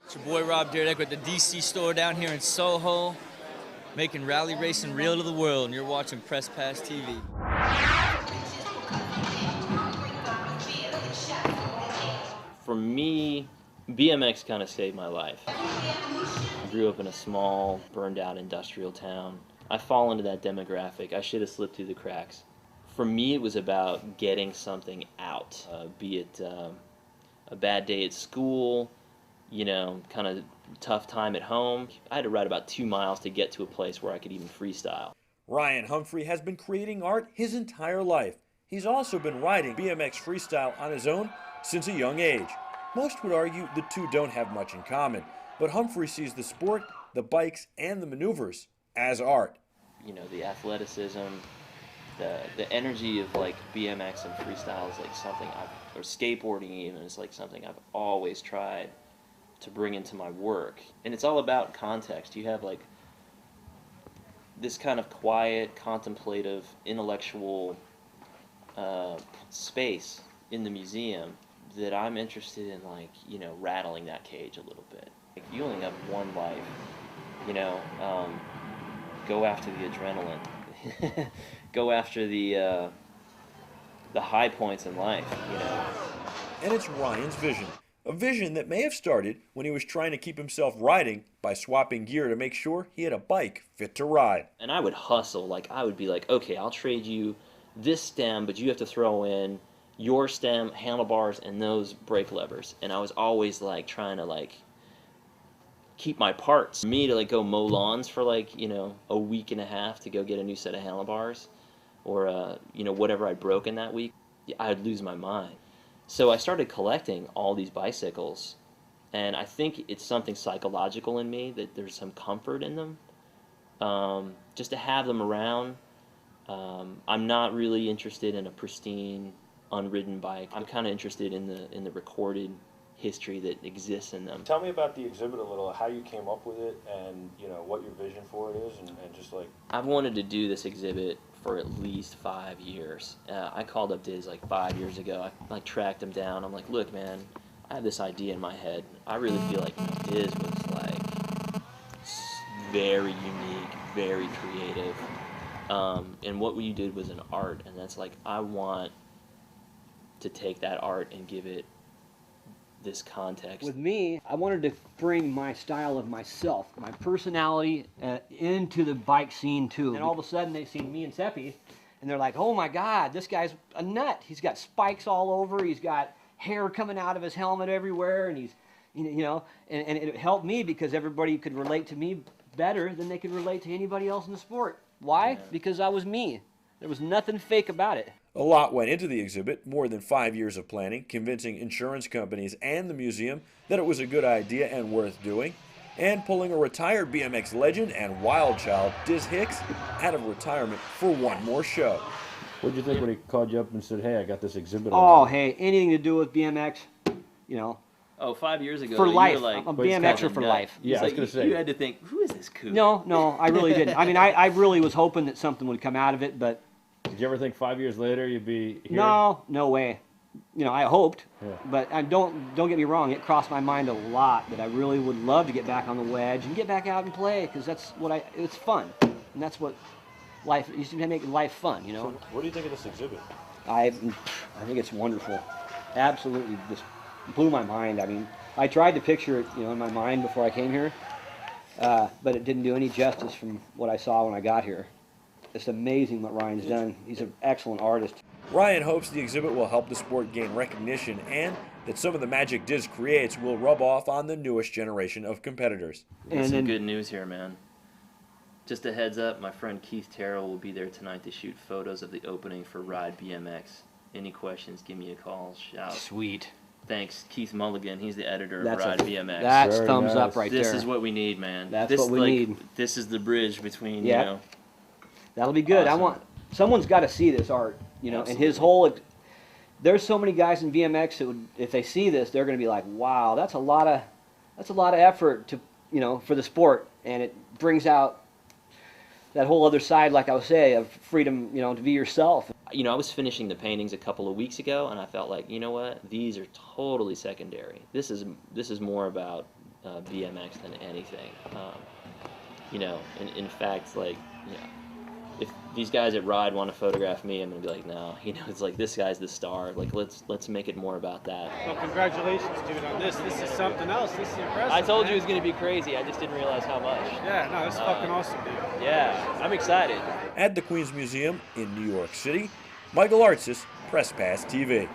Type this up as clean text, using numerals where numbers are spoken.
It's your boy Rob Dyrdek with the DC store down here in Soho, making rally racing real to the world, and you're watching Press Pass TV. For me, BMX kind of saved my life. I grew up in a small, burned out industrial town. I fall into that demographic. I should have slipped through the cracks. For me, it was about getting something out, be it a bad day at school, you know, kind of tough time at home. I had to ride about 2 miles to get to a place where I could even freestyle. Ryan Humphrey has been creating art his entire life. He's also been riding BMX freestyle on his own since a young age. Most would argue the two don't have much in common, but Humphrey sees the sport, the bikes, and the maneuvers as art. You know, the athleticism, the energy of like BMX and freestyle is like something or skateboarding even is like something I've always tried to bring into my work. And it's all about context. You have like this kind of quiet, contemplative, intellectual space in the museum that I'm interested in, like, you know, rattling that cage a little bit. Like, you only have one life, you know, go after the adrenaline, go after the high points in life, you know. And it's Ryan's vision. A vision that may have started when he was trying to keep himself riding by swapping gear to make sure he had a bike fit to ride. And I would hustle, like I would be like, okay, I'll trade you this stem, but you have to throw in your stem, handlebars, and those brake levers. And I was always like trying to like keep my parts. For me to like go mow lawns for like, you know, a week and a half to go get a new set of handlebars or, you know, whatever I'd broken that week, I'd lose my mind. So I started collecting all these bicycles, and I think it's something psychological in me that there's some comfort in them, just to have them around. I'm not really interested in a pristine, unridden bike. I'm kind of interested in the recorded history that exists in them. Tell me about the exhibit a little, how you came up with it, and you know what your vision for it is, and just like. I've wanted to do this exhibit for at least 5 years. I called up Dizz like 5 years ago. I like tracked him down. I'm like, look, man, I have this idea in my head. I really feel like Dizz was like very unique, very creative, and what you did was an art, and that's like, I want to take that art and give it this context. With me, I wanted to bring my style of myself, my personality into the bike scene too. And all of a sudden they see me and Seppi and they're like, oh my God, this guy's a nut. He's got spikes all over, he's got hair coming out of his helmet everywhere, and he's, you know, and it helped me because everybody could relate to me better than they could relate to anybody else in the sport. Why? Yeah. Because I was me. There was nothing fake about it. A lot went into the exhibit, more than 5 years of planning, convincing insurance companies and the museum that it was a good idea and worth doing, and pulling a retired BMX legend and wild child, Dizz Hicks, out of retirement for one more show. What did you think when he called you up and said, hey, I got this exhibit? Oh, hey, anything to do with BMX, you know. Oh, 5 years ago. For life. You were like, I'm a BMXer for life. Yeah, I was going to say. You had to think, who is this kook? No, I really didn't. I mean, I really was hoping that something would come out of it, but. Did you ever think 5 years later you'd be here? No way. You know, I hoped, yeah. But don't get me wrong. It crossed my mind a lot that I really would love to get back on the wedge and get back out and play, because that's what it's fun, and that's what life. You should make life fun, you know. So what do you think of this exhibit? I think it's wonderful. Absolutely, just blew my mind. I mean, I tried to picture it, you know, in my mind before I came here, but it didn't do any justice from what I saw when I got here. It's amazing what Ryan's done. He's an excellent artist. Ryan hopes the exhibit will help the sport gain recognition and that some of the magic Dizz creates will rub off on the newest generation of competitors. And some good news here, man. Just a heads up, my friend Keith Terrell will be there tonight to shoot photos of the opening for Ride BMX. Any questions, give me a call, shout. Sweet. Thanks, Keith Mulligan. He's the editor of Ride BMX. That's very thumbs up right there. This is what we need, man. That's what we need. This is the bridge between, you know. That'll be good. Awesome. Someone's got to see this art, you know. Absolutely. And his whole. There's so many guys in BMX that would, if they see this, they're going to be like, wow, that's a lot of effort to, you know, for the sport, and it brings out that whole other side, like I was saying, of freedom, you know, to be yourself. You know, I was finishing the paintings a couple of weeks ago, and I felt like, you know what, these are totally secondary. This is more about BMX than anything. You know, in fact, like, you know, if these guys at Ride want to photograph me, I'm gonna be like, no, you know, it's like this guy's the star. Like, let's make it more about that. Well, congratulations, dude, on this. This is something else. This is impressive. I told you it man. was gonna be crazy. I just didn't realize how much. Yeah, no, that's fucking awesome, dude. Yeah, I'm excited. At the Queens Museum in New York City, Michael Artsis, Press Pass TV.